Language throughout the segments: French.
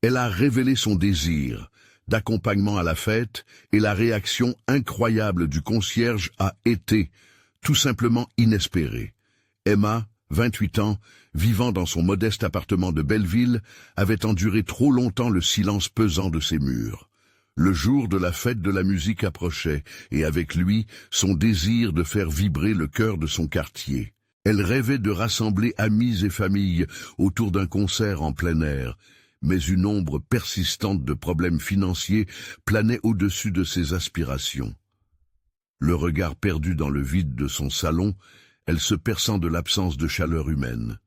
Elle a révélé son désir d'accompagnement à la fête et la réaction incroyable du concierge a été tout simplement inespérée. Emma, 28 ans, vivant dans son modeste appartement de Belleville, avait enduré trop longtemps le silence pesant de ses murs. Le jour de la fête de la musique approchait, et avec lui, son désir de faire vibrer le cœur de son quartier. Elle rêvait de rassembler amis et familles autour d'un concert en plein air, mais une ombre persistante de problèmes financiers planait au-dessus de ses aspirations. Le regard perdu dans le vide de son salon, elle se perçant de l'absence de chaleur humaine.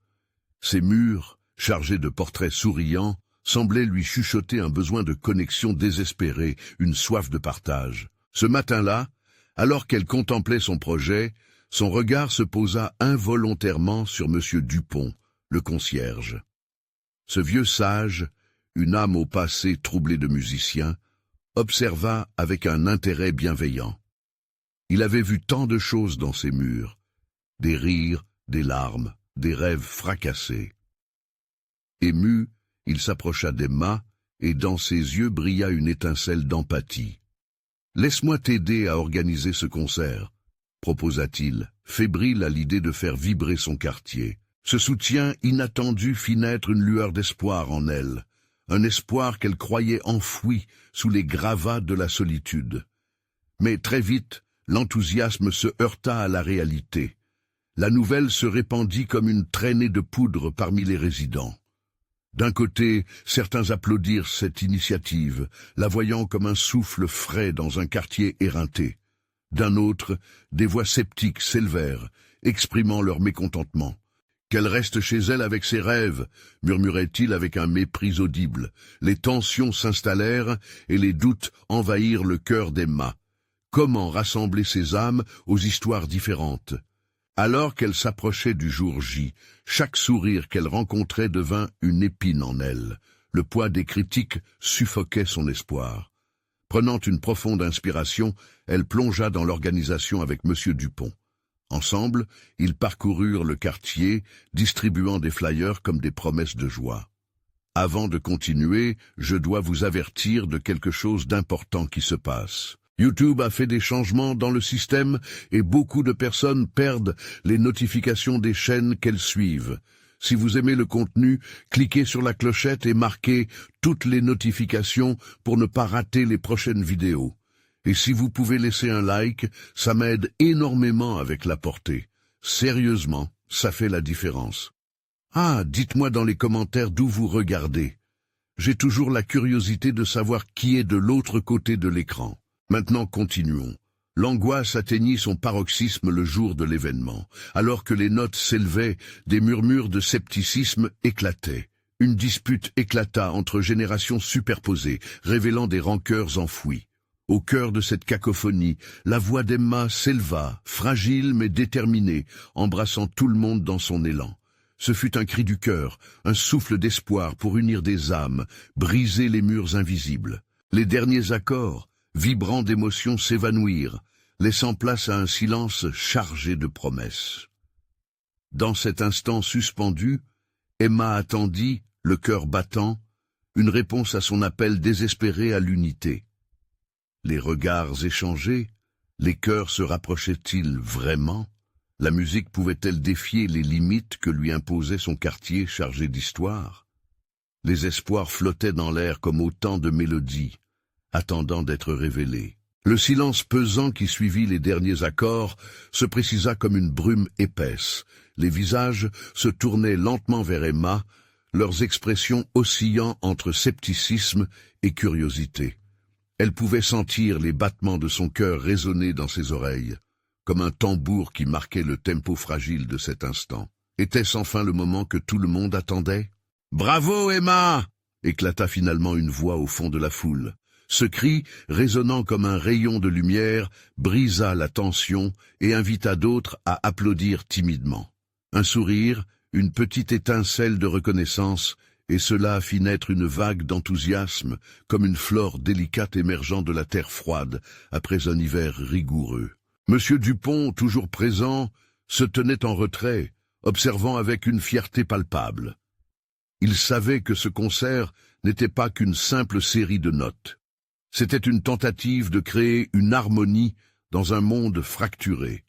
Ses murs, chargés de portraits souriants, semblaient lui chuchoter un besoin de connexion désespéré, une soif de partage. Ce matin-là, alors qu'elle contemplait son projet, son regard se posa involontairement sur M. Dupont, le concierge. Ce vieux sage, une âme au passé troublée de musicien, observa avec un intérêt bienveillant. Il avait vu tant de choses dans ces murs, des rires, des larmes, des rêves fracassés. Ému, il s'approcha d'Emma, et dans ses yeux brilla une étincelle d'empathie. « Laisse-moi t'aider à organiser ce concert », proposa-t-il, fébrile à l'idée de faire vibrer son quartier. Ce soutien inattendu fit naître une lueur d'espoir en elle, un espoir qu'elle croyait enfoui sous les gravats de la solitude. Mais très vite, l'enthousiasme se heurta à la réalité. La nouvelle se répandit comme une traînée de poudre parmi les résidents. D'un côté, certains applaudirent cette initiative, la voyant comme un souffle frais dans un quartier éreinté. D'un autre, des voix sceptiques s'élevèrent, exprimant leur mécontentement. « Qu'elle reste chez elle avec ses rêves », murmurait-il avec un mépris audible. Les tensions s'installèrent et les doutes envahirent le cœur d'Emma. Comment rassembler ces âmes aux histoires différentes? Alors qu'elle s'approchait du jour J, chaque sourire qu'elle rencontrait devint une épine en elle. Le poids des critiques suffoquait son espoir. Prenant une profonde inspiration, elle plongea dans l'organisation avec M. Dupont. Ensemble, ils parcoururent le quartier, distribuant des flyers comme des promesses de joie. Avant de continuer, je dois vous avertir de quelque chose d'important qui se passe. YouTube a fait des changements dans le système et beaucoup de personnes perdent les notifications des chaînes qu'elles suivent. Si vous aimez le contenu, cliquez sur la clochette et marquez toutes les notifications pour ne pas rater les prochaines vidéos. Et si vous pouvez laisser un like, ça m'aide énormément avec la portée. Sérieusement, ça fait la différence. Ah, dites-moi dans les commentaires d'où vous regardez. J'ai toujours la curiosité de savoir qui est de l'autre côté de l'écran. Maintenant continuons. L'angoisse atteignit son paroxysme le jour de l'événement. Alors que les notes s'élevaient, des murmures de scepticisme éclataient. Une dispute éclata entre générations superposées, révélant des rancœurs enfouies. Au cœur de cette cacophonie, la voix d'Emma s'éleva, fragile mais déterminée, embrassant tout le monde dans son élan. Ce fut un cri du cœur, un souffle d'espoir pour unir des âmes, briser les murs invisibles. Les derniers accords, vibrants d'émotions, s'évanouirent, laissant place à un silence chargé de promesses. Dans cet instant suspendu, Emma attendit, le cœur battant, une réponse à son appel désespéré à l'unité. Les regards échangés, les cœurs se rapprochaient-ils vraiment? La musique pouvait-elle défier les limites que lui imposait son quartier chargé d'histoire? Les espoirs flottaient dans l'air comme autant de mélodies, attendant d'être révélés. Le silence pesant qui suivit les derniers accords se précisa comme une brume épaisse. Les visages se tournaient lentement vers Emma, leurs expressions oscillant entre scepticisme et curiosité. Elle pouvait sentir les battements de son cœur résonner dans ses oreilles, comme un tambour qui marquait le tempo fragile de cet instant. Était-ce enfin le moment que tout le monde attendait? « Bravo, Emma !» éclata finalement une voix au fond de la foule. Ce cri, résonnant comme un rayon de lumière, brisa la tension et invita d'autres à applaudir timidement. Un sourire, une petite étincelle de reconnaissance, et cela fit naître une vague d'enthousiasme, comme une flore délicate émergeant de la terre froide après un hiver rigoureux. Monsieur Dupont, toujours présent, se tenait en retrait, observant avec une fierté palpable. Il savait que ce concert n'était pas qu'une simple série de notes. C'était une tentative de créer une harmonie dans un monde fracturé.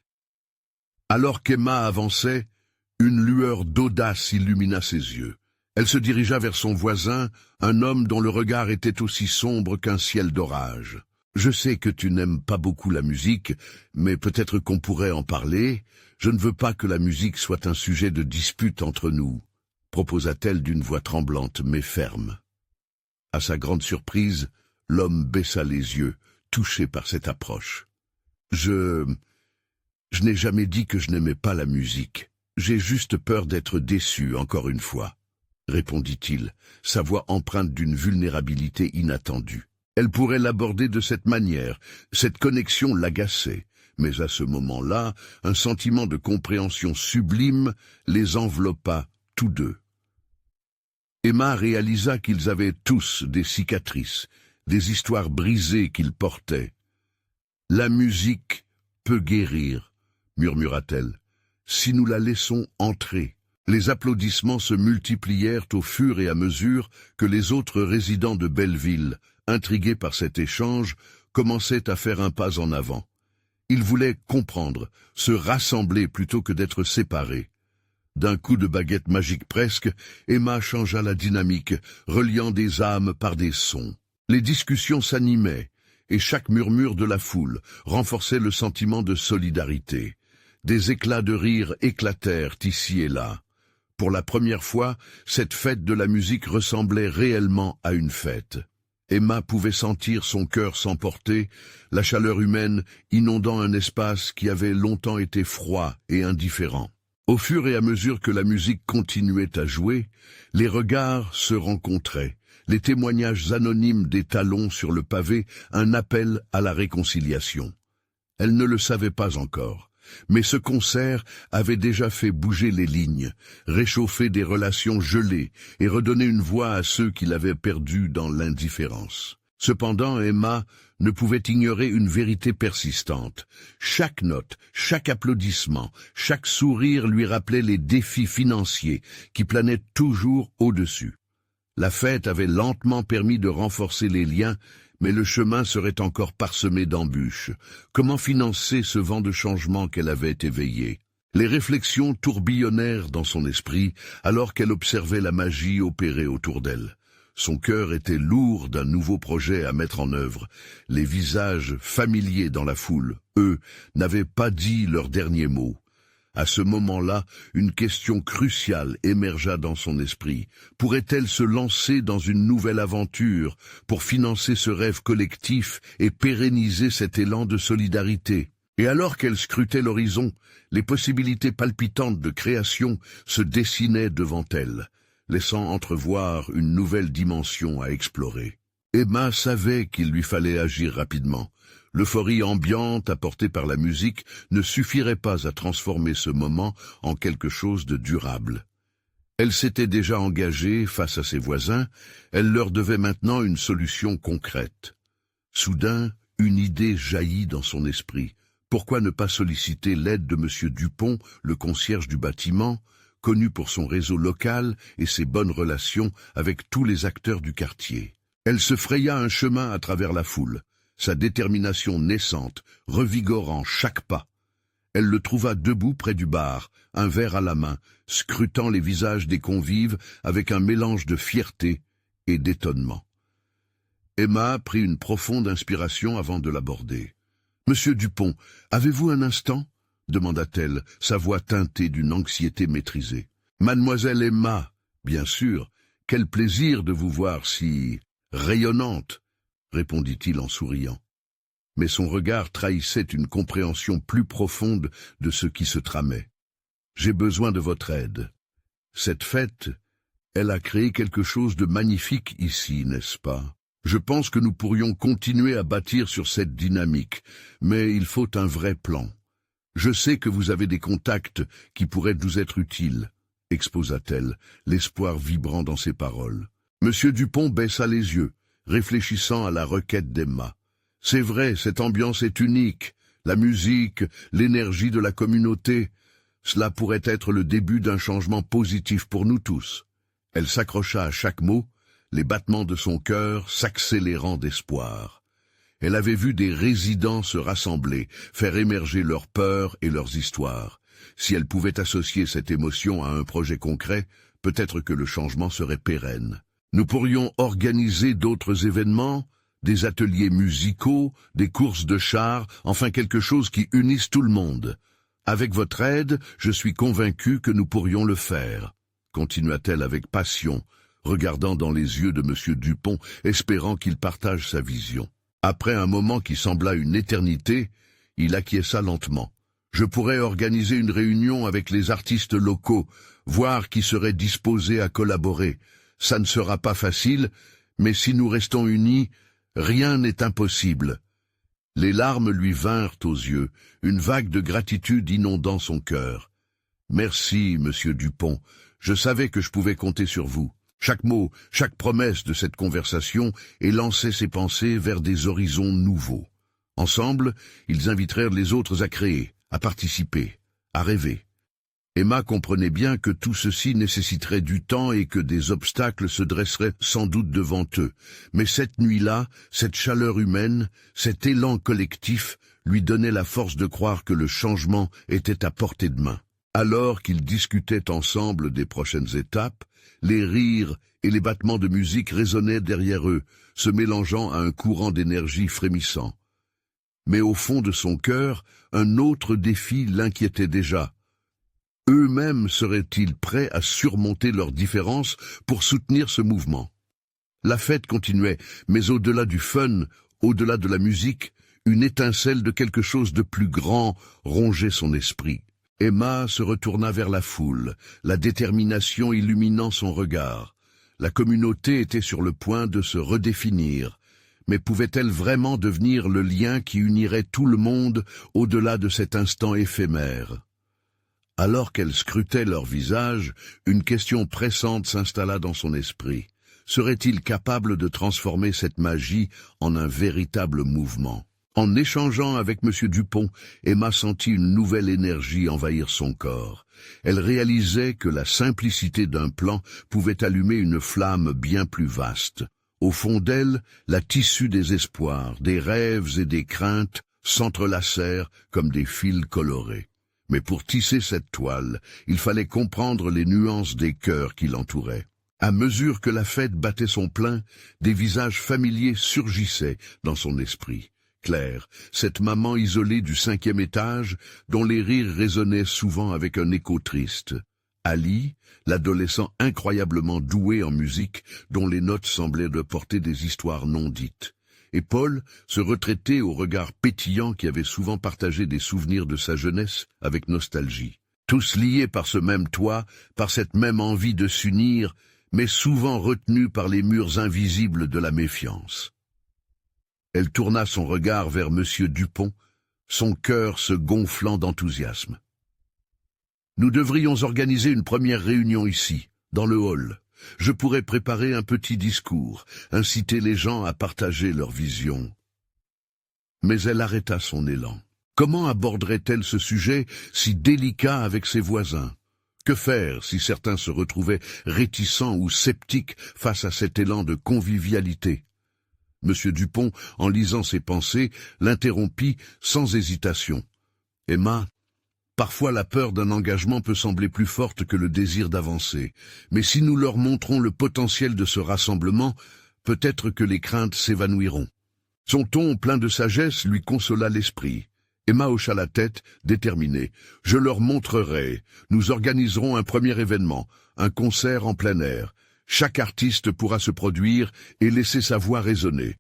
Alors qu'Emma avançait, une lueur d'audace illumina ses yeux. Elle se dirigea vers son voisin, un homme dont le regard était aussi sombre qu'un ciel d'orage. « Je sais que tu n'aimes pas beaucoup la musique, mais peut-être qu'on pourrait en parler. Je ne veux pas que la musique soit un sujet de dispute entre nous, » proposa-t-elle d'une voix tremblante mais ferme. À sa grande surprise, l'homme baissa les yeux, touché par cette approche. « Je n'ai jamais dit que je n'aimais pas la musique. J'ai juste peur d'être déçu, encore une fois, » répondit-il, sa voix empreinte d'une vulnérabilité inattendue. Elle pourrait l'aborder de cette manière, cette connexion l'agaçait, mais à ce moment-là, un sentiment de compréhension sublime les enveloppa tous deux. Emma réalisa qu'ils avaient tous des cicatrices, des histoires brisées qu'ils portaient. « La musique peut guérir, » murmura-t-elle, « si nous la laissons entrer. » Les applaudissements se multiplièrent au fur et à mesure que les autres résidents de Belleville, intrigués par cet échange, commençaient à faire un pas en avant. Ils voulaient comprendre, se rassembler plutôt que d'être séparés. D'un coup de baguette magique presque, Emma changea la dynamique, reliant des âmes par des sons. Les discussions s'animaient, et chaque murmure de la foule renforçait le sentiment de solidarité. Des éclats de rire éclatèrent ici et là. Pour la première fois, cette fête de la musique ressemblait réellement à une fête. Emma pouvait sentir son cœur s'emporter, la chaleur humaine inondant un espace qui avait longtemps été froid et indifférent. Au fur et à mesure que la musique continuait à jouer, les regards se rencontraient, les témoignages anonymes des talons sur le pavé, un appel à la réconciliation. Elle ne le savait pas encore. Mais ce concert avait déjà fait bouger les lignes, réchauffer des relations gelées et redonner une voix à ceux qui l'avaient perdue dans l'indifférence. Cependant, Emma ne pouvait ignorer une vérité persistante. Chaque note, chaque applaudissement, chaque sourire lui rappelait les défis financiers qui planaient toujours au-dessus. La fête avait lentement permis de renforcer les liens, mais le chemin serait encore parsemé d'embûches. Comment financer ce vent de changement qu'elle avait éveillé? Les réflexions tourbillonnèrent dans son esprit alors qu'elle observait la magie opérer autour d'elle. Son cœur était lourd d'un nouveau projet à mettre en œuvre. Les visages familiers dans la foule, eux, n'avaient pas dit leur dernier mot. À ce moment-là, une question cruciale émergea dans son esprit. Pourrait-elle se lancer dans une nouvelle aventure pour financer ce rêve collectif et pérenniser cet élan de solidarité? Et alors qu'elle scrutait l'horizon, les possibilités palpitantes de création se dessinaient devant elle, laissant entrevoir une nouvelle dimension à explorer. Emma savait qu'il lui fallait agir rapidement. L'euphorie ambiante apportée par la musique ne suffirait pas à transformer ce moment en quelque chose de durable. Elle s'était déjà engagée face à ses voisins, elle leur devait maintenant une solution concrète. Soudain, une idée jaillit dans son esprit. Pourquoi ne pas solliciter l'aide de M. Dupont, le concierge du bâtiment, connu pour son réseau local et ses bonnes relations avec tous les acteurs du quartier? Elle se fraya un chemin à travers la foule, sa détermination naissante, revigorant chaque pas. Elle le trouva debout près du bar, un verre à la main, scrutant les visages des convives avec un mélange de fierté et d'étonnement. Emma prit une profonde inspiration avant de l'aborder. « Monsieur Dupont, avez-vous un instant ?» demanda-t-elle, sa voix teintée d'une anxiété maîtrisée. « Mademoiselle Emma, bien sûr, quel plaisir de vous voir si rayonnante !» répondit-il en souriant. Mais son regard trahissait une compréhension plus profonde de ce qui se tramait. « J'ai besoin de votre aide. Cette fête, elle a créé quelque chose de magnifique ici, n'est-ce pas? Je pense que nous pourrions continuer à bâtir sur cette dynamique, mais il faut un vrai plan. Je sais que vous avez des contacts qui pourraient nous être utiles, » exposa-t-elle, l'espoir vibrant dans ses paroles. Monsieur Dupont baissa les yeux, réfléchissant à la requête d'Emma. « C'est vrai, cette ambiance est unique. La musique, l'énergie de la communauté, cela pourrait être le début d'un changement positif pour nous tous. » Elle s'accrocha à chaque mot, les battements de son cœur s'accélérant d'espoir. Elle avait vu des résidents se rassembler, faire émerger leurs peurs et leurs histoires. Si elle pouvait associer cette émotion à un projet concret, peut-être que le changement serait pérenne. Nous pourrions organiser d'autres événements, des ateliers musicaux, des courses de chars, enfin quelque chose qui unisse tout le monde. Avec votre aide, je suis convaincu que nous pourrions le faire, continua-t-elle avec passion, regardant dans les yeux de M. Dupont, espérant qu'il partage sa vision. Après un moment qui sembla une éternité, il acquiesça lentement. Je pourrais organiser une réunion avec les artistes locaux, voir qui serait disposé à collaborer. Ça ne sera pas facile, mais si nous restons unis, rien n'est impossible. Les larmes lui vinrent aux yeux, une vague de gratitude inondant son cœur. Merci, monsieur Dupont, je savais que je pouvais compter sur vous. Chaque mot, chaque promesse de cette conversation élançait ses pensées vers des horizons nouveaux. Ensemble, ils invitèrent les autres à créer, à participer, à rêver. Emma comprenait bien que tout ceci nécessiterait du temps et que des obstacles se dresseraient sans doute devant eux. Mais cette nuit-là, cette chaleur humaine, cet élan collectif lui donnait la force de croire que le changement était à portée de main. Alors qu'ils discutaient ensemble des prochaines étapes, les rires et les battements de musique résonnaient derrière eux, se mélangeant à un courant d'énergie frémissant. Mais au fond de son cœur, un autre défi l'inquiétait déjà. Eux-mêmes seraient-ils prêts à surmonter leurs différences pour soutenir ce mouvement? La fête continuait, mais au-delà du fun, au-delà de la musique, une étincelle de quelque chose de plus grand rongeait son esprit. Emma se retourna vers la foule, la détermination illuminant son regard. La communauté était sur le point de se redéfinir, mais pouvait-elle vraiment devenir le lien qui unirait tout le monde au-delà de cet instant éphémère? Alors qu'elle scrutait leur visage, une question pressante s'installa dans son esprit. Serait-il capable de transformer cette magie en un véritable mouvement? En échangeant avec M. Dupont, Emma sentit une nouvelle énergie envahir son corps. Elle réalisait que la simplicité d'un plan pouvait allumer une flamme bien plus vaste. Au fond d'elle, la tissu des espoirs, des rêves et des craintes s'entrelacèrent comme des fils colorés. Mais pour tisser cette toile, il fallait comprendre les nuances des cœurs qui l'entouraient. À mesure que la fête battait son plein, des visages familiers surgissaient dans son esprit. Claire, cette maman isolée du 5e étage, dont les rires résonnaient souvent avec un écho triste. Ali, l'adolescent incroyablement doué en musique, dont les notes semblaient de porter des histoires non dites. Et Paul, ce retraité au regard pétillant qui avait souvent partagé des souvenirs de sa jeunesse avec nostalgie. Tous liés par ce même toit, par cette même envie de s'unir, mais souvent retenus par les murs invisibles de la méfiance. Elle tourna son regard vers M. Dupont, son cœur se gonflant d'enthousiasme. « Nous devrions organiser une première réunion ici, dans le hall. Je pourrais préparer un petit discours, inciter les gens à partager leur vision. » Mais elle arrêta son élan. Comment aborderait-elle ce sujet si délicat avec ses voisins? Que faire si certains se retrouvaient réticents ou sceptiques face à cet élan de convivialité? M. Dupont, en lisant ses pensées, l'interrompit sans hésitation. « Emma, parfois la peur d'un engagement peut sembler plus forte que le désir d'avancer, mais si nous leur montrons le potentiel de ce rassemblement, peut-être que les craintes s'évanouiront. » Son ton plein de sagesse lui consola l'esprit. Emma hocha la tête, déterminée. « Je leur montrerai. Nous organiserons un premier événement, un concert en plein air. Chaque artiste pourra se produire et laisser sa voix résonner.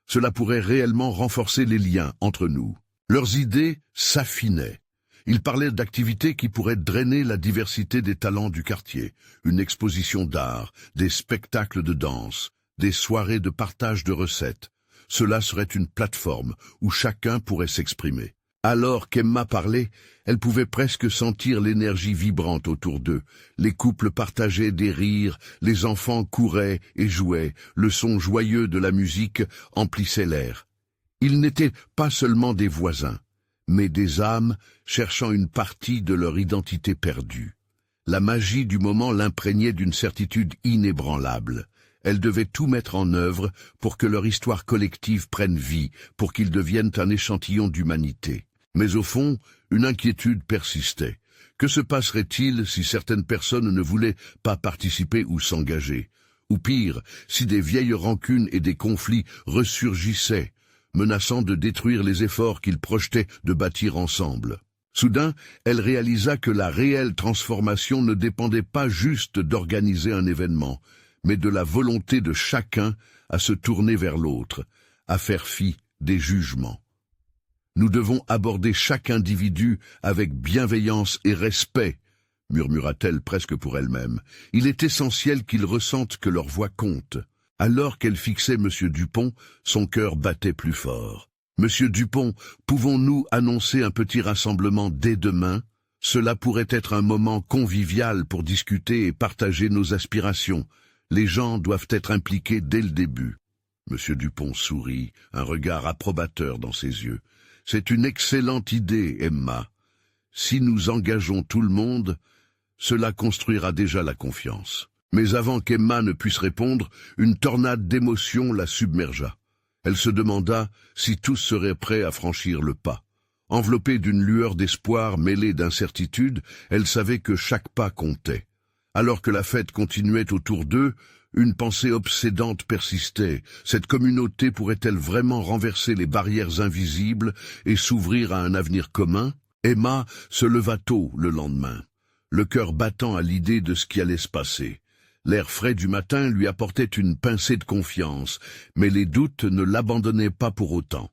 Cela pourrait réellement renforcer les liens entre nous. » Leurs idées s'affinaient. Ils parlaient d'activités qui pourraient drainer la diversité des talents du quartier. Une exposition d'art, des spectacles de danse, des soirées de partage de recettes. Cela serait une plateforme où chacun pourrait s'exprimer. Alors qu'Emma parlait, elle pouvait presque sentir l'énergie vibrante autour d'eux. Les couples partageaient des rires, les enfants couraient et jouaient, le son joyeux de la musique emplissait l'air. Ils n'étaient pas seulement des voisins, mais des âmes cherchant une partie de leur identité perdue. La magie du moment l'imprégnait d'une certitude inébranlable. Elle devait tout mettre en œuvre pour que leur histoire collective prenne vie, pour qu'ils deviennent un échantillon d'humanité. Mais au fond, une inquiétude persistait. Que se passerait-il si certaines personnes ne voulaient pas participer ou s'engager? Ou pire, si des vieilles rancunes et des conflits ressurgissaient, menaçant de détruire les efforts qu'ils projetaient de bâtir ensemble. Soudain, elle réalisa que la réelle transformation ne dépendait pas juste d'organiser un événement, mais de la volonté de chacun à se tourner vers l'autre, à faire fi des jugements. Nous devons aborder chaque individu avec bienveillance et respect, murmura-t-elle presque pour elle-même. Il est essentiel qu'ils ressentent que leur voix compte. Alors qu'elle fixait M. Dupont, son cœur battait plus fort. « Monsieur Dupont, pouvons-nous annoncer un petit rassemblement dès demain? Cela pourrait être un moment convivial pour discuter et partager nos aspirations. Les gens doivent être impliqués dès le début. » M. Dupont sourit, un regard approbateur dans ses yeux. « C'est une excellente idée, Emma. Si nous engageons tout le monde, cela construira déjà la confiance. » Mais avant qu'Emma ne puisse répondre, une tornade d'émotions la submergea. Elle se demanda si tous seraient prêts à franchir le pas. Enveloppée d'une lueur d'espoir mêlée d'incertitude, elle savait que chaque pas comptait. Alors que la fête continuait autour d'eux, une pensée obsédante persistait. Cette communauté pourrait-elle vraiment renverser les barrières invisibles et s'ouvrir à un avenir commun? Emma se leva tôt le lendemain, le cœur battant à l'idée de ce qui allait se passer. L'air frais du matin lui apportait une pincée de confiance, mais les doutes ne l'abandonnaient pas pour autant.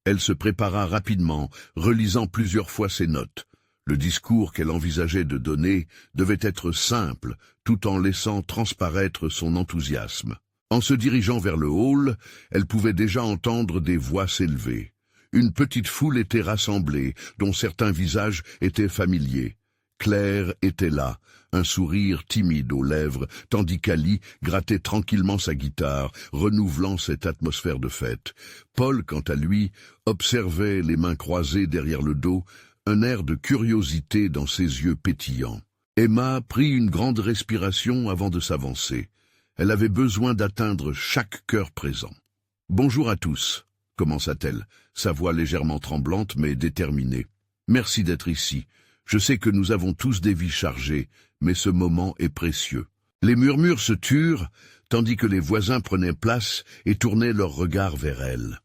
Elle se prépara rapidement, relisant plusieurs fois ses notes. Le discours qu'elle envisageait de donner devait être simple, tout en laissant transparaître son enthousiasme. En se dirigeant vers le hall, elle pouvait déjà entendre des voix s'élever. Une petite foule était rassemblée, dont certains visages étaient familiers. Claire était là, un sourire timide aux lèvres, tandis qu'Ali grattait tranquillement sa guitare, renouvelant cette atmosphère de fête. Paul, quant à lui, observait les mains croisées derrière le dos, un air de curiosité dans ses yeux pétillants. Emma prit une grande respiration avant de s'avancer. Elle avait besoin d'atteindre chaque cœur présent. « Bonjour à tous », commença-t-elle, sa voix légèrement tremblante mais déterminée. « Merci d'être ici. Je sais que nous avons tous des vies chargées, mais ce moment est précieux. » Les murmures se turent, tandis que les voisins prenaient place et tournaient leurs regards vers elle.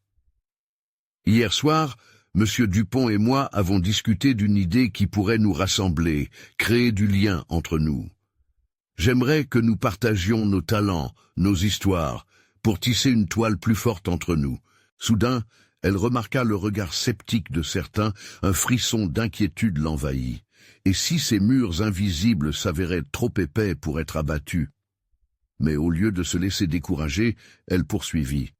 Hier soir, M. Dupont et moi avons discuté d'une idée qui pourrait nous rassembler, créer du lien entre nous. J'aimerais que nous partagions nos talents, nos histoires, pour tisser une toile plus forte entre nous. Soudain, elle remarqua le regard sceptique de certains, un frisson d'inquiétude l'envahit. Et si ces murs invisibles s'avéraient trop épais pour être abattus? Mais au lieu de se laisser décourager, elle poursuivit.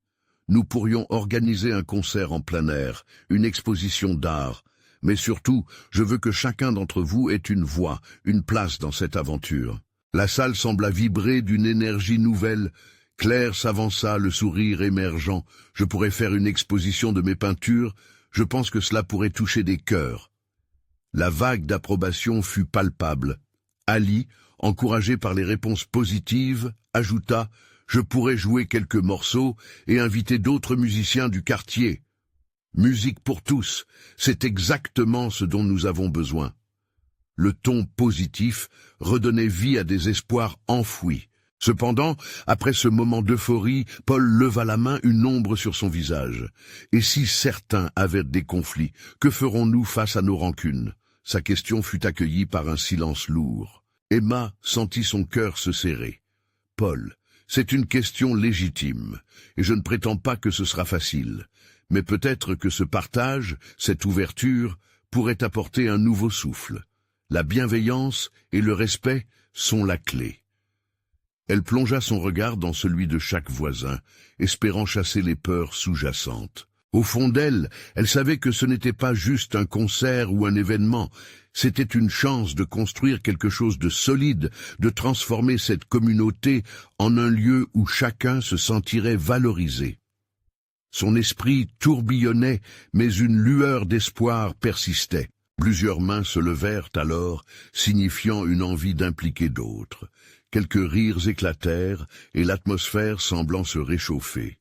Nous pourrions organiser un concert en plein air, une exposition d'art. Mais surtout, je veux que chacun d'entre vous ait une voix, une place dans cette aventure. La salle sembla vibrer d'une énergie nouvelle. Claire s'avança, le sourire émergeant. Je pourrais faire une exposition de mes peintures. Je pense que cela pourrait toucher des cœurs. La vague d'approbation fut palpable. Ali, encouragé par les réponses positives, ajouta « Je pourrais jouer quelques morceaux et inviter d'autres musiciens du quartier. » Musique pour tous, c'est exactement ce dont nous avons besoin. Le ton positif redonnait vie à des espoirs enfouis. Cependant, après ce moment d'euphorie, Paul leva la main, une ombre sur son visage. Et si certains avaient des conflits, que ferons-nous face à nos rancunes? Sa question fut accueillie par un silence lourd. Emma sentit son cœur se serrer. Paul, c'est une question légitime, et je ne prétends pas que ce sera facile. Mais peut-être que ce partage, cette ouverture, pourrait apporter un nouveau souffle. La bienveillance et le respect sont la clé. Elle plongea son regard dans celui de chaque voisin, espérant chasser les peurs sous-jacentes. Au fond d'elle, elle savait que ce n'était pas juste un concert ou un événement, c'était une chance de construire quelque chose de solide, de transformer cette communauté en un lieu où chacun se sentirait valorisé. Son esprit tourbillonnait, mais une lueur d'espoir persistait. Plusieurs mains se levèrent alors, signifiant une envie d'impliquer d'autres. quelques rires éclatèrent, et l'atmosphère semblant se réchauffer.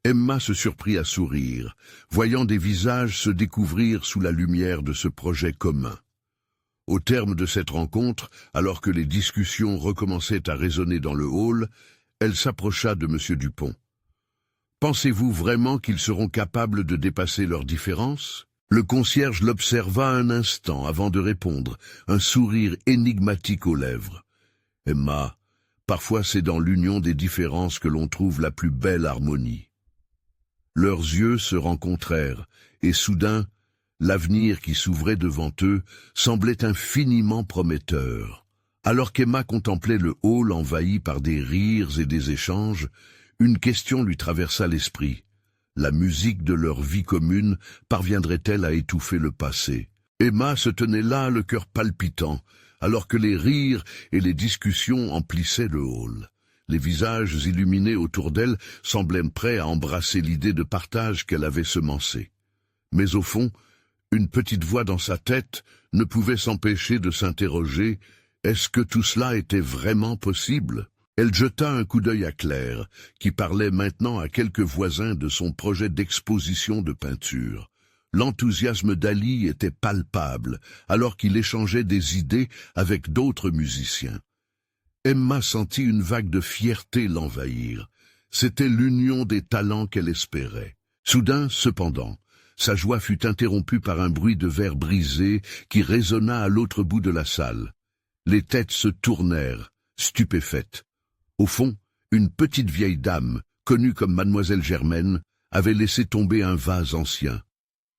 Emma se surprit à sourire, voyant des visages se découvrir sous la lumière de ce projet commun. Au terme de cette rencontre, alors que les discussions recommençaient à résonner dans le hall, elle s'approcha de M. Dupont. « Pensez-vous vraiment qu'ils seront capables de dépasser leurs différences ?» Le concierge l'observa un instant avant de répondre, un sourire énigmatique aux lèvres. « Emma, parfois c'est dans l'union des différences que l'on trouve la plus belle harmonie. » Leurs yeux se rencontrèrent, et soudain, l'avenir qui s'ouvrait devant eux semblait infiniment prometteur. Alors qu'Emma contemplait le hall envahi par des rires et des échanges, une question lui traversa l'esprit. La musique de leur vie commune parviendrait-elle à étouffer le passé? Emma se tenait là, le cœur palpitant, alors que les rires et les discussions emplissaient le hall. Les visages illuminés autour d'elle semblaient prêts à embrasser l'idée de partage qu'elle avait semencée. Mais au fond, une petite voix dans sa tête ne pouvait s'empêcher de s'interroger « Est-ce que tout cela était vraiment possible ?» Elle jeta un coup d'œil à Claire, qui parlait maintenant à quelques voisins de son projet d'exposition de peinture. L'enthousiasme d'Ali était palpable, alors qu'il échangeait des idées avec d'autres musiciens. Emma sentit une vague de fierté l'envahir. C'était l'union des talents qu'elle espérait. Soudain, cependant, sa joie fut interrompue par un bruit de verre brisé qui résonna à l'autre bout de la salle. Les têtes se tournèrent, stupéfaites. Au fond, une petite vieille dame, connue comme Mademoiselle Germaine, avait laissé tomber un vase ancien.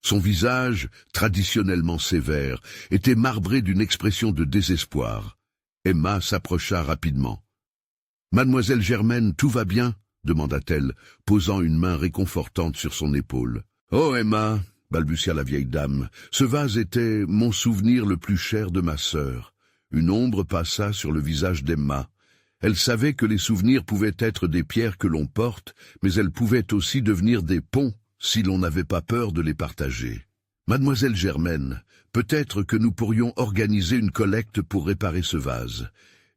Son visage, traditionnellement sévère, était marbré d'une expression de désespoir. Emma s'approcha rapidement. « Mademoiselle Germaine, tout va bien ?» demanda-t-elle, posant une main réconfortante sur son épaule. « Oh, Emma !» balbutia la vieille dame, « ce vase était mon souvenir le plus cher de ma sœur. » Une ombre passa sur le visage d'Emma. Elle savait que les souvenirs pouvaient être des pierres que l'on porte, mais elles pouvaient aussi devenir des ponts si l'on n'avait pas peur de les partager. « Mademoiselle Germaine, peut-être que nous pourrions organiser une collecte pour réparer ce vase.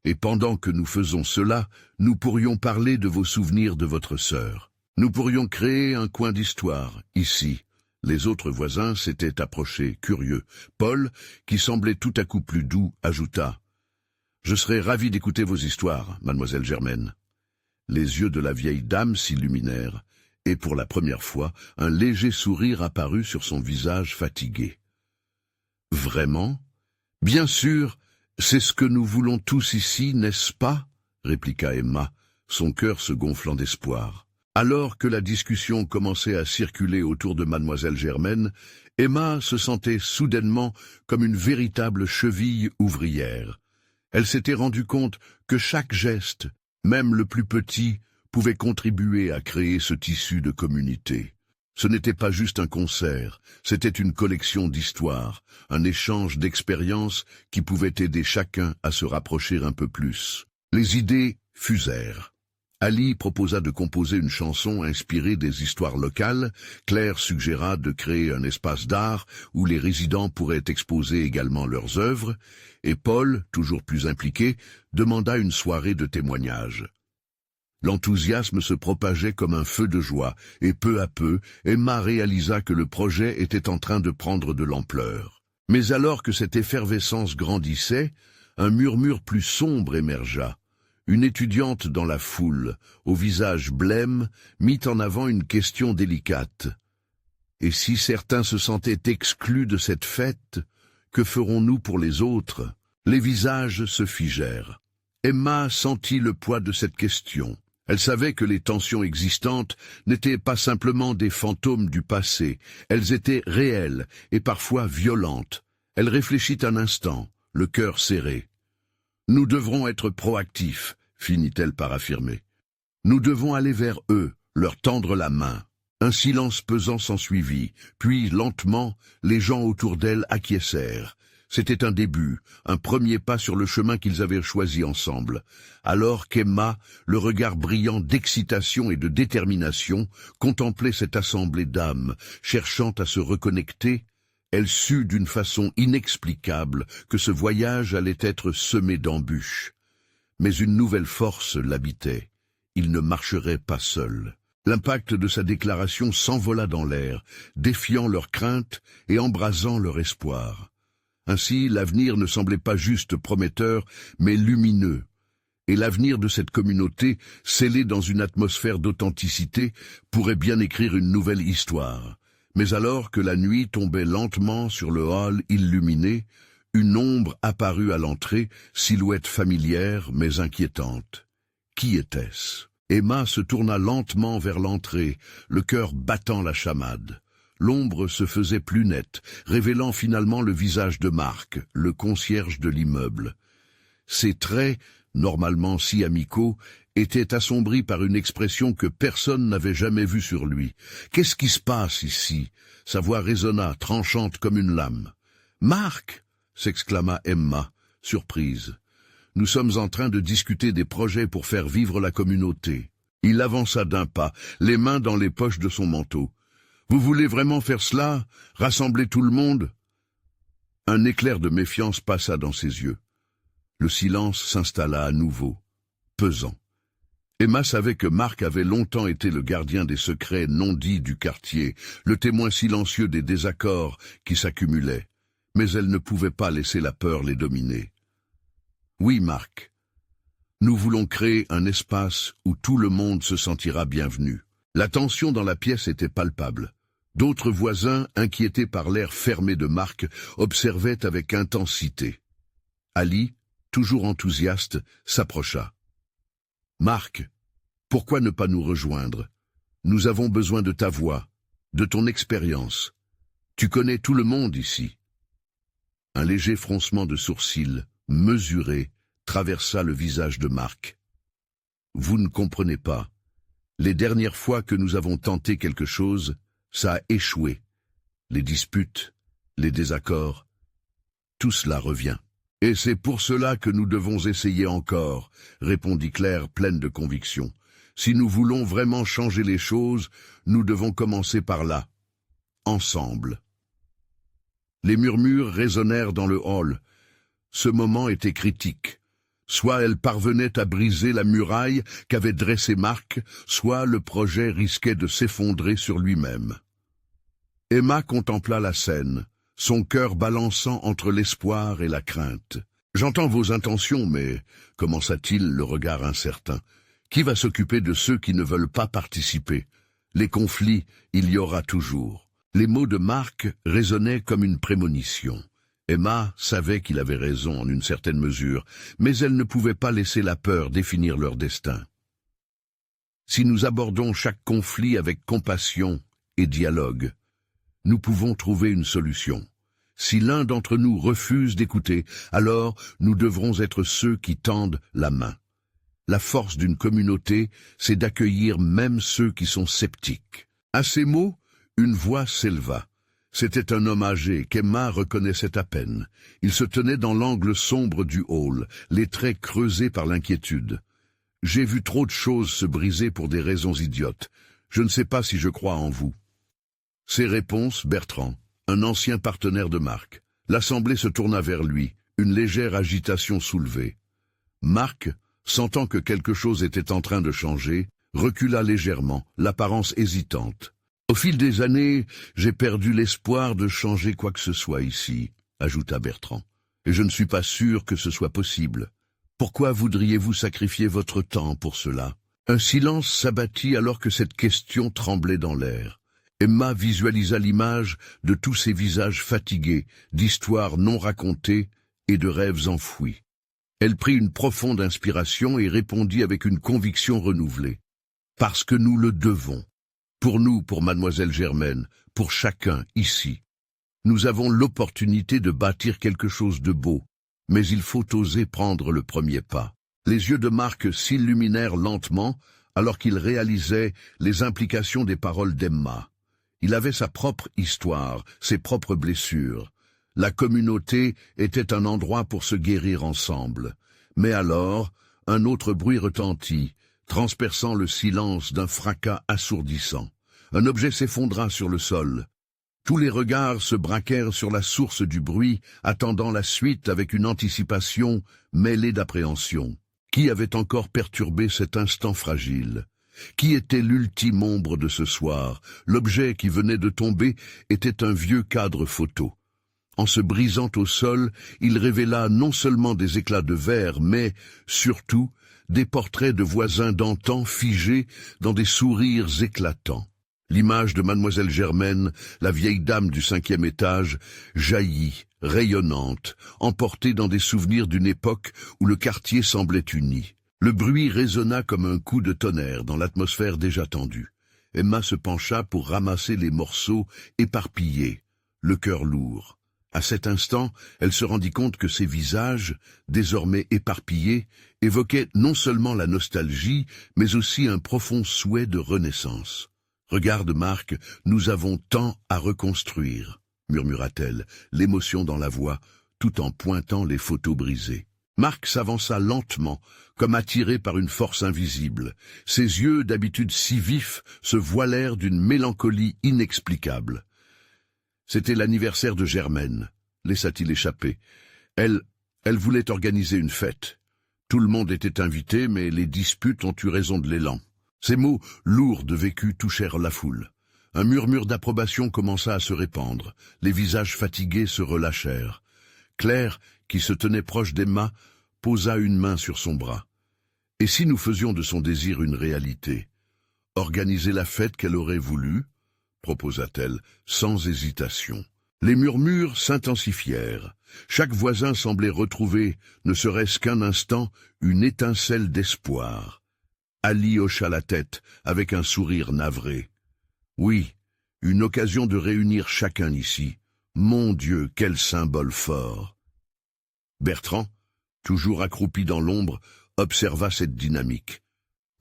Et pendant que nous faisons cela, nous pourrions parler de vos souvenirs de votre sœur. Nous pourrions créer un coin d'histoire, ici. » Les autres voisins s'étaient approchés, curieux. Paul, qui semblait tout à coup plus doux, ajouta « Je serais ravi d'écouter vos histoires, mademoiselle Germaine. » Les yeux de la vieille dame s'illuminèrent, et pour la première fois, un léger sourire apparut sur son visage fatigué. « Vraiment ? Bien sûr, c'est ce que nous voulons tous ici, n'est-ce pas ?» répliqua Emma, son cœur se gonflant d'espoir. Alors que la discussion commençait à circuler autour de mademoiselle Germaine, Emma se sentait soudainement comme une véritable cheville ouvrière. Elle s'était rendue compte que chaque geste, même le plus petit, pouvait contribuer à créer ce tissu de communauté. Ce n'était pas juste un concert, c'était une collection d'histoires, un échange d'expériences qui pouvait aider chacun à se rapprocher un peu plus. Les idées fusèrent. Ali proposa de composer une chanson inspirée des histoires locales, Claire suggéra de créer un espace d'art où les résidents pourraient exposer également leurs œuvres, et Paul, toujours plus impliqué, demanda une soirée de témoignages. L'enthousiasme se propageait comme un feu de joie, et peu à peu, Emma réalisa que le projet était en train de prendre de l'ampleur. Mais alors que cette effervescence grandissait, un murmure plus sombre émergea. Une étudiante dans la foule, au visage blême, mit en avant une question délicate. Et si certains se sentaient exclus de cette fête, que ferons-nous pour les autres? Les visages se figèrent. Emma sentit le poids de cette question. Elle savait que les tensions existantes n'étaient pas simplement des fantômes du passé, elles étaient réelles et parfois violentes. Elle réfléchit un instant, le cœur serré. « Nous devrons être proactifs », finit-elle par affirmer. « Nous devons aller vers eux, leur tendre la main. » Un silence pesant s'ensuivit, puis, lentement, les gens autour d'elle acquiescèrent. C'était un début, un premier pas sur le chemin qu'ils avaient choisi ensemble. Alors qu'Emma, le regard brillant d'excitation et de détermination, contemplait cette assemblée d'âmes, cherchant à se reconnecter, elle sut d'une façon inexplicable que ce voyage allait être semé d'embûches. Mais une nouvelle force l'habitait. Il ne marcherait pas seul. L'impact de sa déclaration s'envola dans l'air, défiant leurs craintes et embrasant leur espoir. Ainsi, l'avenir ne semblait pas juste prometteur, mais lumineux. Et l'avenir de cette communauté, scellée dans une atmosphère d'authenticité, pourrait bien écrire une nouvelle histoire. Mais alors que la nuit tombait lentement sur le hall illuminé, une ombre apparut à l'entrée, silhouette familière mais inquiétante. Qui était-ce? Emma se tourna lentement vers l'entrée, le cœur battant la chamade. L'ombre se faisait plus nette, révélant finalement le visage de Marc, le concierge de l'immeuble. Ses traits, normalement si amicaux, étaient assombris par une expression que personne n'avait jamais vue sur lui. « Qu'est-ce qui se passe ici ?» Sa voix résonna, tranchante comme une lame. « Marc !» s'exclama Emma, surprise. « Nous sommes en train de discuter des projets pour faire vivre la communauté. » Il avança d'un pas, les mains dans les poches de son manteau. « Vous voulez vraiment faire cela? Rassembler tout le monde ?» Un éclair de méfiance passa dans ses yeux. Le silence s'installa à nouveau, pesant. Emma savait que Marc avait longtemps été le gardien des secrets non dits du quartier, le témoin silencieux des désaccords qui s'accumulaient. Mais elle ne pouvait pas laisser la peur les dominer. « Oui, Marc. Nous voulons créer un espace où tout le monde se sentira bienvenu. » La tension dans la pièce était palpable. D'autres voisins, inquiétés par l'air fermé de Marc, observaient avec intensité. Ali, toujours enthousiaste, s'approcha. « Marc, pourquoi ne pas nous rejoindre? Nous avons besoin de ta voix, de ton expérience. Tu connais tout le monde ici. » Un léger froncement de sourcils, mesuré, traversa le visage de Marc. « Vous ne comprenez pas. Les dernières fois que nous avons tenté quelque chose, ça a échoué. Les disputes, les désaccords, tout cela revient. « Et c'est pour cela que nous devons essayer encore, » répondit Claire pleine de conviction. « Si nous voulons vraiment changer les choses, nous devons commencer par là, ensemble. » Les murmures résonnèrent dans le hall. Ce moment était critique. Soit elle parvenait à briser la muraille qu'avait dressée Marc, soit le projet risquait de s'effondrer sur lui-même. Emma contempla la scène, son cœur balançant entre l'espoir et la crainte. « J'entends vos intentions, mais, commença-t-il le regard incertain, qui va s'occuper de ceux qui ne veulent pas participer? Les conflits, il y aura toujours. » Les mots de Marc résonnaient comme une prémonition. Emma savait qu'il avait raison en une certaine mesure, mais elle ne pouvait pas laisser la peur définir leur destin. Si nous abordons chaque conflit avec compassion et dialogue, nous pouvons trouver une solution. Si l'un d'entre nous refuse d'écouter, alors nous devrons être ceux qui tendent la main. La force d'une communauté, c'est d'accueillir même ceux qui sont sceptiques. À ces mots, une voix s'éleva. C'était un homme âgé qu'Emma reconnaissait à peine. Il se tenait dans l'angle sombre du hall, les traits creusés par l'inquiétude. « J'ai vu trop de choses se briser pour des raisons idiotes. Je ne sais pas si je crois en vous. » Ces réponses, Bertrand, un ancien partenaire de Marc. L'assemblée se tourna vers lui, une légère agitation soulevée. Marc, sentant que quelque chose était en train de changer, recula légèrement, l'apparence hésitante. « Au fil des années, j'ai perdu l'espoir de changer quoi que ce soit ici, » ajouta Bertrand. « Et je ne suis pas sûr que ce soit possible. Pourquoi voudriez-vous sacrifier votre temps pour cela ?» Un silence s'abattit alors que cette question tremblait dans l'air. Emma visualisa l'image de tous ces visages fatigués, d'histoires non racontées et de rêves enfouis. Elle prit une profonde inspiration et répondit avec une conviction renouvelée. « Parce que nous le devons. Pour nous, pour mademoiselle Germaine, pour chacun ici. Nous avons l'opportunité de bâtir quelque chose de beau, mais il faut oser prendre le premier pas. » Les yeux de Marc s'illuminèrent lentement alors qu'il réalisait les implications des paroles d'Emma. Il avait sa propre histoire, ses propres blessures. La communauté était un endroit pour se guérir ensemble. Mais alors, un autre bruit retentit, transperçant le silence d'un fracas assourdissant. Un objet s'effondra sur le sol. Tous les regards se braquèrent sur la source du bruit, attendant la suite avec une anticipation mêlée d'appréhension. Qui avait encore perturbé cet instant fragile? Qui était l'ultime ombre de ce soir? L'objet qui venait de tomber était un vieux cadre photo. En se brisant au sol, il révéla non seulement des éclats de verre, mais, surtout, des portraits de voisins d'antan figés dans des sourires éclatants. L'image de mademoiselle Germaine, la vieille dame du 5e étage, jaillit, rayonnante, emportée dans des souvenirs d'une époque où le quartier semblait uni. Le bruit résonna comme un coup de tonnerre dans l'atmosphère déjà tendue. Emma se pencha pour ramasser les morceaux éparpillés, le cœur lourd. À cet instant, elle se rendit compte que ces visages, désormais éparpillés, évoquaient non seulement la nostalgie, mais aussi un profond souhait de renaissance. « Regarde, Marc, nous avons tant à reconstruire », murmura-t-elle, l'émotion dans la voix, tout en pointant les photos brisées. Marc s'avança lentement, comme attiré par une force invisible. Ses yeux, d'habitude si vifs, se voilèrent d'une mélancolie inexplicable. C'était l'anniversaire de Germaine, laissa-t-il échapper. Elle voulait organiser une fête. Tout le monde était invité, mais les disputes ont eu raison de l'élan. Ces mots, lourds de vécu, touchèrent la foule. Un murmure d'approbation commença à se répandre. Les visages fatigués se relâchèrent. Claire, qui se tenait proche d'Emma, posa une main sur son bras. Et si nous faisions de son désir une réalité? Organiser la fête qu'elle aurait voulu, proposa-t-elle, sans hésitation. Les murmures s'intensifièrent. Chaque voisin semblait retrouver, ne serait-ce qu'un instant, une étincelle d'espoir. Ali hocha la tête, avec un sourire navré. Oui, une occasion de réunir chacun ici. Mon Dieu, quel symbole fort! Bertrand, toujours accroupi dans l'ombre, observa cette dynamique.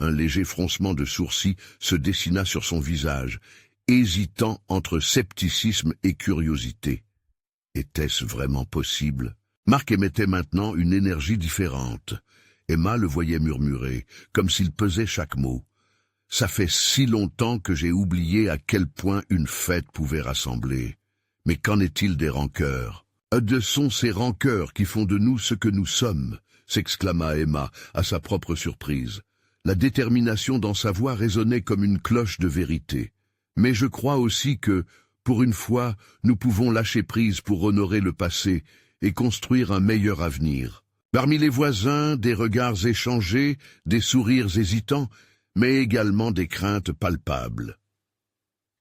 Un léger froncement de sourcils se dessina sur son visage, hésitant entre scepticisme et curiosité. Était-ce vraiment possible? Marc émettait maintenant une énergie différente. Emma le voyait murmurer, comme s'il pesait chaque mot. « Ça fait si longtemps que j'ai oublié à quel point une fête pouvait rassembler. Mais qu'en est-il des rancœurs? De sont ces rancœurs qui font de nous ce que nous sommes ?» s'exclama Emma, à sa propre surprise. La détermination dans sa voix résonnait comme une cloche de vérité. Mais je crois aussi que, pour une fois, nous pouvons lâcher prise pour honorer le passé et construire un meilleur avenir. Parmi les voisins, des regards échangés, des sourires hésitants, mais également des craintes palpables.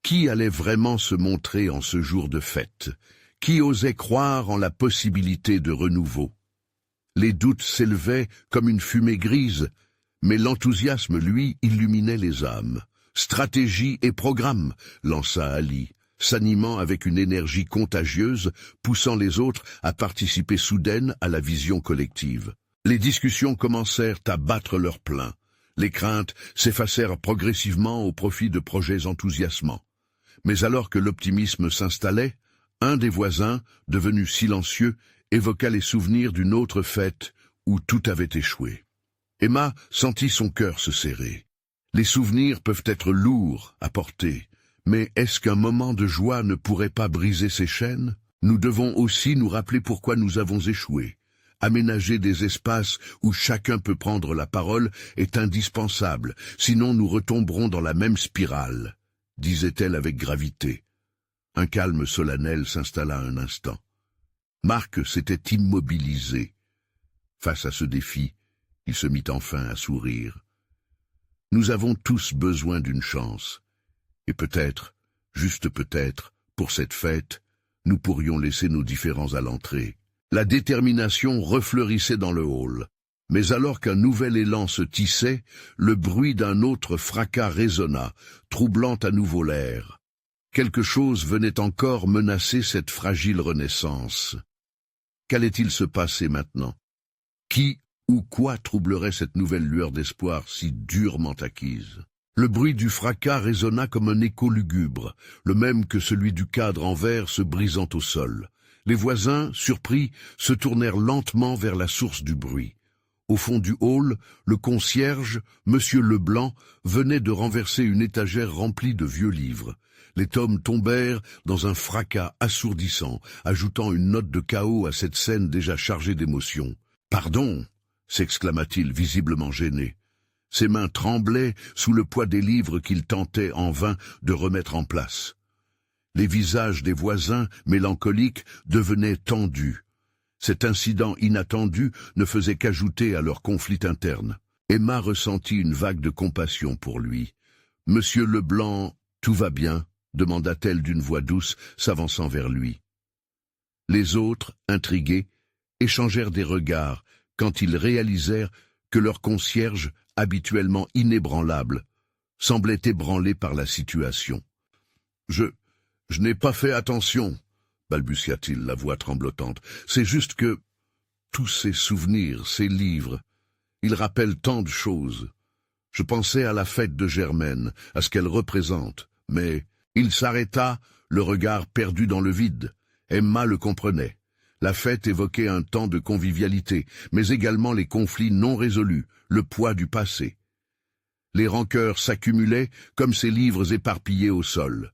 Qui allait vraiment se montrer en ce jour de fête? Qui osait croire en la possibilité de renouveau? Les doutes s'élevaient comme une fumée grise, mais l'enthousiasme, lui, illuminait les âmes. Stratégie et programme, lança Ali, s'animant avec une énergie contagieuse, poussant les autres à participer soudaine à la vision collective. Les discussions commencèrent à battre leur plein. Les craintes s'effacèrent progressivement au profit de projets enthousiasmants. Mais alors que l'optimisme s'installait, un des voisins, devenu silencieux, évoqua les souvenirs d'une autre fête où tout avait échoué. Emma sentit son cœur se serrer. Les souvenirs peuvent être lourds à porter, mais est-ce qu'un moment de joie ne pourrait pas briser ces chaînes? Nous devons aussi nous rappeler pourquoi nous avons échoué. Aménager des espaces où chacun peut prendre la parole est indispensable, sinon nous retomberons dans la même spirale, disait-elle avec gravité. Un calme solennel s'installa un instant. Marc s'était immobilisé. Face à ce défi, il se mit enfin à sourire. Nous avons tous besoin d'une chance. Et peut-être, juste peut-être, pour cette fête, nous pourrions laisser nos différends à l'entrée. La détermination refleurissait dans le hall. Mais alors qu'un nouvel élan se tissait, le bruit d'un autre fracas résonna, troublant à nouveau l'air. Quelque chose venait encore menacer cette fragile renaissance. Qu'allait-il se passer maintenant? Qui ou quoi troublerait cette nouvelle lueur d'espoir si durement acquise? Le bruit du fracas résonna comme un écho lugubre, le même que celui du cadre en verre se brisant au sol. Les voisins, surpris, se tournèrent lentement vers la source du bruit. Au fond du hall, le concierge, M. Leblanc, venait de renverser une étagère remplie de vieux livres. Les tomes tombèrent dans un fracas assourdissant, ajoutant une note de chaos à cette scène déjà chargée d'émotion. « Pardon !» s'exclama-t-il visiblement gêné. Ses mains tremblaient sous le poids des livres qu'il tentait en vain de remettre en place. Les visages des voisins, mélancoliques, devenaient tendus. Cet incident inattendu ne faisait qu'ajouter à leur conflit interne. Emma ressentit une vague de compassion pour lui. « Monsieur Leblanc, tout va bien ?» demanda-t-elle d'une voix douce, s'avançant vers lui. Les autres, intrigués, échangèrent des regards quand ils réalisèrent que leur concierge, habituellement inébranlable, semblait ébranlé par la situation. « Je n'ai pas fait attention, » balbutia-t-il, la voix tremblotante. « C'est juste que tous ces souvenirs, ces livres, ils rappellent tant de choses. Je pensais à la fête de Germaine, à ce qu'elle représente, mais il s'arrêta, le regard perdu dans le vide. Emma le comprenait. La fête évoquait un temps de convivialité, mais également les conflits non résolus, le poids du passé. Les rancœurs s'accumulaient comme ces livres éparpillés au sol.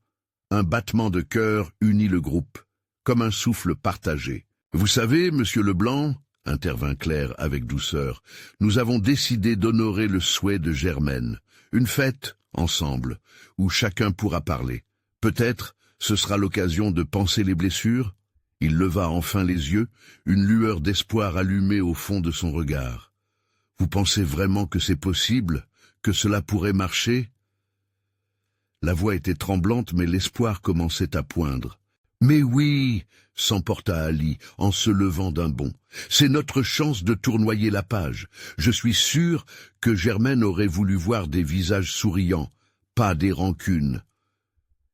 Un battement de cœur unit le groupe, comme un souffle partagé. « Vous savez, monsieur Leblanc, » intervint Claire avec douceur, « nous avons décidé d'honorer le souhait de Germaine. Une fête, ensemble, où chacun pourra parler. Peut-être ce sera l'occasion de panser les blessures ?» Il leva enfin les yeux, une lueur d'espoir allumée au fond de son regard. « Vous pensez vraiment que c'est possible, que cela pourrait marcher ?» La voix était tremblante, mais l'espoir commençait à poindre. « Mais oui !» s'emporta Ali, en se levant d'un bond. « C'est notre chance de tournoyer la page. Je suis sûr que Germaine aurait voulu voir des visages souriants, pas des rancunes. »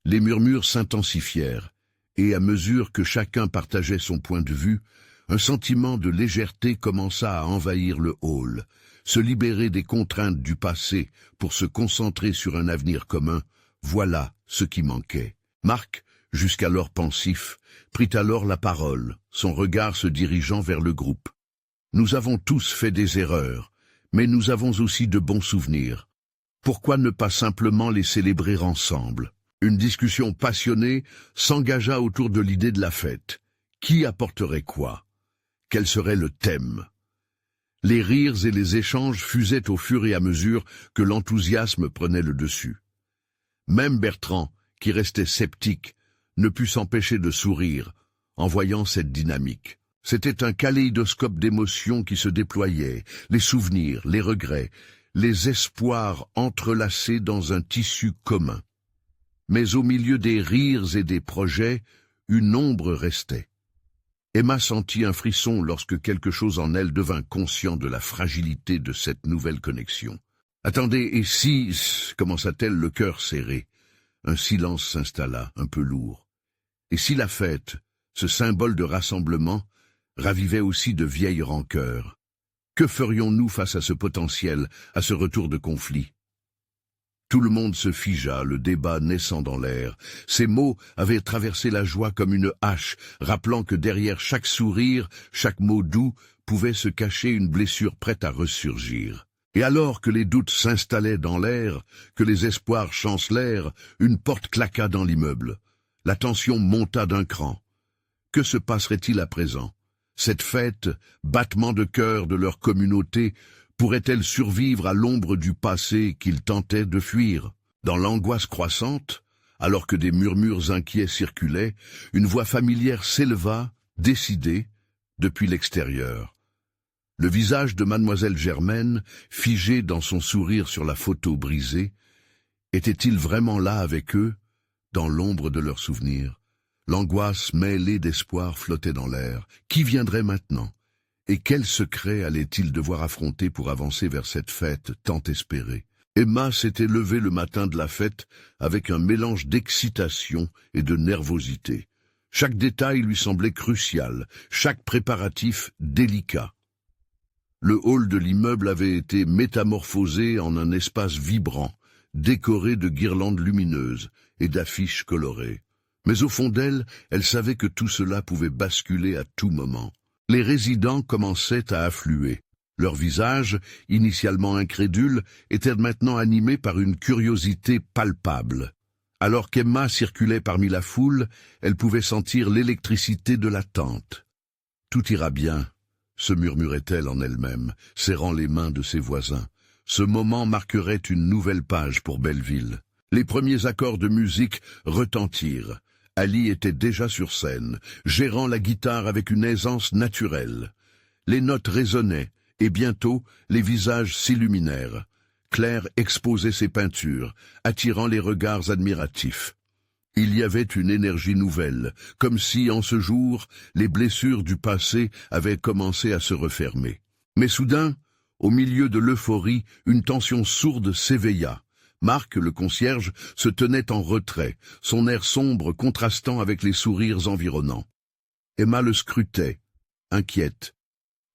Les murmures s'intensifièrent, et à mesure que chacun partageait son point de vue, un sentiment de légèreté commença à envahir le hall. Se libérer des contraintes du passé pour se concentrer sur un avenir commun, voilà ce qui manquait. Marc, jusqu'alors pensif, prit alors la parole, son regard se dirigeant vers le groupe. « Nous avons tous fait des erreurs, mais nous avons aussi de bons souvenirs. Pourquoi ne pas simplement les célébrer ensemble ?» Une discussion passionnée s'engagea autour de l'idée de la fête. Qui apporterait quoi? Quel serait le thème? Les rires et les échanges fusaient au fur et à mesure que l'enthousiasme prenait le dessus. Même Bertrand, qui restait sceptique, ne put s'empêcher de sourire en voyant cette dynamique. C'était un kaléidoscope d'émotions qui se déployait, les souvenirs, les regrets, les espoirs entrelacés dans un tissu commun. Mais au milieu des rires et des projets, une ombre restait. Emma sentit un frisson lorsque quelque chose en elle devint conscient de la fragilité de cette nouvelle connexion. « Attendez, et si... » commença-t-elle, le cœur serré. Un silence s'installa, un peu lourd. Et si la fête, ce symbole de rassemblement, ravivait aussi de vieilles rancœurs? Que ferions-nous face à ce potentiel, à ce retour de conflit? Tout le monde se figea, le débat naissant dans l'air. Ces mots avaient traversé la joie comme une hache, rappelant que derrière chaque sourire, chaque mot doux, pouvait se cacher une blessure prête à ressurgir. Et alors que les doutes s'installaient dans l'air, que les espoirs chancelèrent, une porte claqua dans l'immeuble. La tension monta d'un cran. Que se passerait-il à présent? Cette fête, battement de cœur de leur communauté, pourrait-elle survivre à l'ombre du passé qu'ils tentaient de fuir? Dans l'angoisse croissante, alors que des murmures inquiets circulaient, une voix familière s'éleva, décidée, depuis l'extérieur. Le visage de mademoiselle Germaine, figé dans son sourire sur la photo brisée, était-il vraiment là avec eux, dans l'ombre de leurs souvenirs? L'angoisse mêlée d'espoir flottait dans l'air. Qui viendrait maintenant? Et quel secret allait-il devoir affronter pour avancer vers cette fête tant espérée? Emma s'était levée le matin de la fête avec un mélange d'excitation et de nervosité. Chaque détail lui semblait crucial, chaque préparatif délicat. Le hall de l'immeuble avait été métamorphosé en un espace vibrant, décoré de guirlandes lumineuses et d'affiches colorées. Mais au fond d'elle, elle savait que tout cela pouvait basculer à tout moment. Les résidents commençaient à affluer. Leurs visages, initialement incrédules, étaient maintenant animés par une curiosité palpable. Alors qu'Emma circulait parmi la foule, elle pouvait sentir l'électricité de l'attente. « Tout ira bien », se murmurait-elle en elle-même, serrant les mains de ses voisins. Ce moment marquerait une nouvelle page pour Belleville. Les premiers accords de musique retentirent. Ali était déjà sur scène, gérant la guitare avec une aisance naturelle. Les notes résonnaient, et bientôt les visages s'illuminèrent. Claire exposait ses peintures, attirant les regards admiratifs. Il y avait une énergie nouvelle, comme si, en ce jour, les blessures du passé avaient commencé à se refermer. Mais soudain, au milieu de l'euphorie, une tension sourde s'éveilla. Marc, le concierge, se tenait en retrait, son air sombre contrastant avec les sourires environnants. Emma le scrutait, inquiète.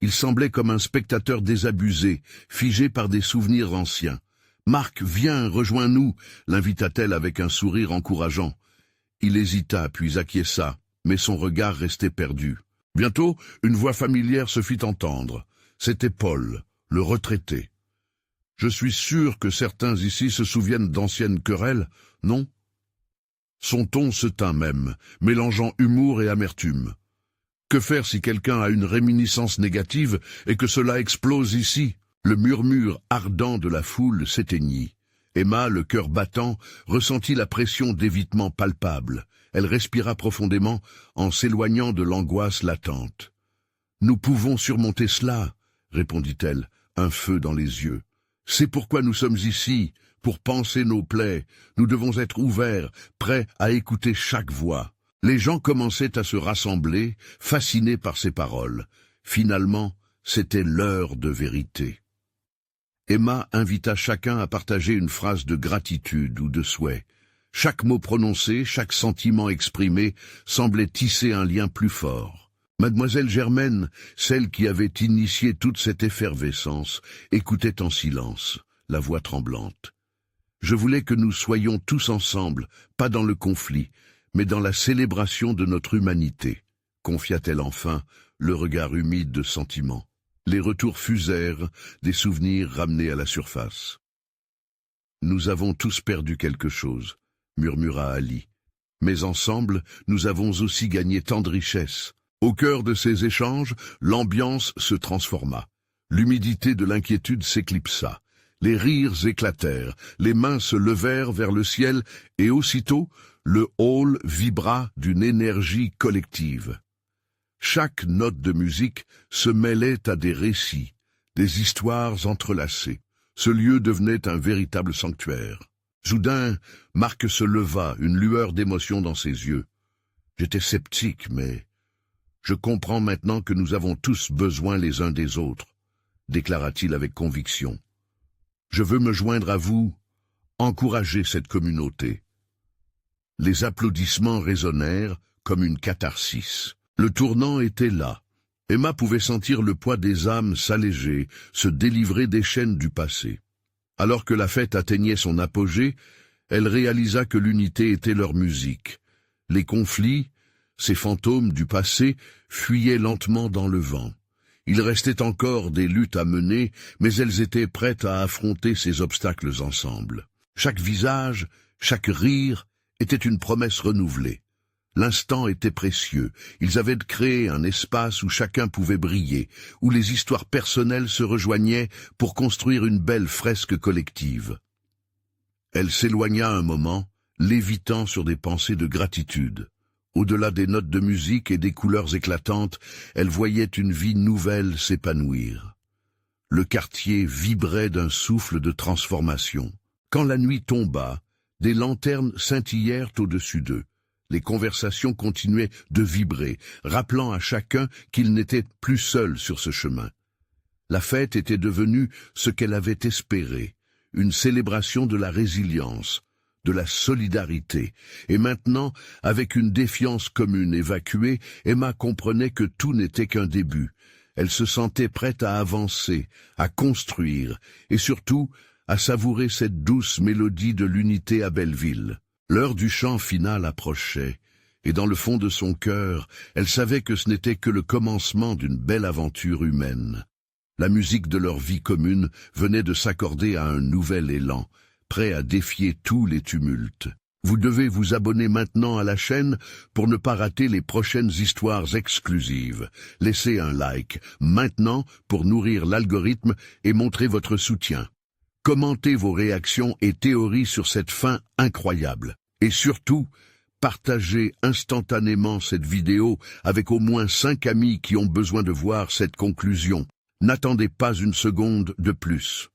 Il semblait comme un spectateur désabusé, figé par des souvenirs anciens. « Marc, viens, rejoins-nous » l'invita-t-elle avec un sourire encourageant. Il hésita, puis acquiesça, mais son regard restait perdu. Bientôt, une voix familière se fit entendre. C'était Paul, le retraité. « Je suis sûr que certains ici se souviennent d'anciennes querelles, non ?» Son ton se tint même, mélangeant humour et amertume. Que faire si quelqu'un a une réminiscence négative et que cela explose ici? Le murmure ardent de la foule s'éteignit. Emma, le cœur battant, ressentit la pression d'évitement palpable. Elle respira profondément en s'éloignant de l'angoisse latente. « Nous pouvons surmonter cela, » répondit-elle, un feu dans les yeux. « C'est pourquoi nous sommes ici, pour panser nos plaies. Nous devons être ouverts, prêts à écouter chaque voix. » Les gens commençaient à se rassembler, fascinés par ces paroles. Finalement, c'était l'heure de vérité. Emma invita chacun à partager une phrase de gratitude ou de souhait. Chaque mot prononcé, chaque sentiment exprimé semblait tisser un lien plus fort. Mademoiselle Germaine, celle qui avait initié toute cette effervescence, écoutait en silence, la voix tremblante. « Je voulais que nous soyons tous ensemble, pas dans le conflit, mais dans la célébration de notre humanité, » confia-t-elle enfin, le regard humide de sentiment. Les retours fusèrent, des souvenirs ramenés à la surface. « Nous avons tous perdu quelque chose, » murmura Ali. « Mais ensemble, nous avons aussi gagné tant de richesses. » Au cœur de ces échanges, l'ambiance se transforma. L'humidité de l'inquiétude s'éclipsa. Les rires éclatèrent, les mains se levèrent vers le ciel, et aussitôt, le hall vibra d'une énergie collective. Chaque note de musique se mêlait à des récits, des histoires entrelacées. Ce lieu devenait un véritable sanctuaire. Soudain, Marc se leva, une lueur d'émotion dans ses yeux. « J'étais sceptique, mais je comprends maintenant que nous avons tous besoin les uns des autres, » déclara-t-il avec conviction. « Je veux me joindre à vous, encourager cette communauté. » Les applaudissements résonnèrent comme une catharsis. Le tournant était là. Emma pouvait sentir le poids des âmes s'alléger, se délivrer des chaînes du passé. Alors que la fête atteignait son apogée, elle réalisa que l'unité était leur musique. Les conflits, ces fantômes du passé, fuyaient lentement dans le vent. Il restait encore des luttes à mener, mais elles étaient prêtes à affronter ces obstacles ensemble. Chaque visage, chaque rire, était une promesse renouvelée. L'instant était précieux. Ils avaient créé un espace où chacun pouvait briller, où les histoires personnelles se rejoignaient pour construire une belle fresque collective. Elle s'éloigna un moment, lévitant sur des pensées de gratitude. Au-delà des notes de musique et des couleurs éclatantes, elle voyait une vie nouvelle s'épanouir. Le quartier vibrait d'un souffle de transformation. Quand la nuit tomba, des lanternes scintillèrent au-dessus d'eux. Les conversations continuaient de vibrer, rappelant à chacun qu'il n'était plus seul sur ce chemin. La fête était devenue ce qu'elle avait espéré, une célébration de la résilience, de la solidarité, et maintenant, avec une défiance commune évacuée, Emma comprenait que tout n'était qu'un début. Elle se sentait prête à avancer, à construire, et surtout, à savourer cette douce mélodie de l'unité à Belleville. L'heure du chant final approchait, et dans le fond de son cœur, elle savait que ce n'était que le commencement d'une belle aventure humaine. La musique de leur vie commune venait de s'accorder à un nouvel élan, prêt à défier tous les tumultes. Vous devez vous abonner maintenant à la chaîne pour ne pas rater les prochaines histoires exclusives. Laissez un like maintenant pour nourrir l'algorithme et montrer votre soutien. Commentez vos réactions et théories sur cette fin incroyable. Et surtout, partagez instantanément cette vidéo avec au moins 5 amis qui ont besoin de voir cette conclusion. N'attendez pas une seconde de plus.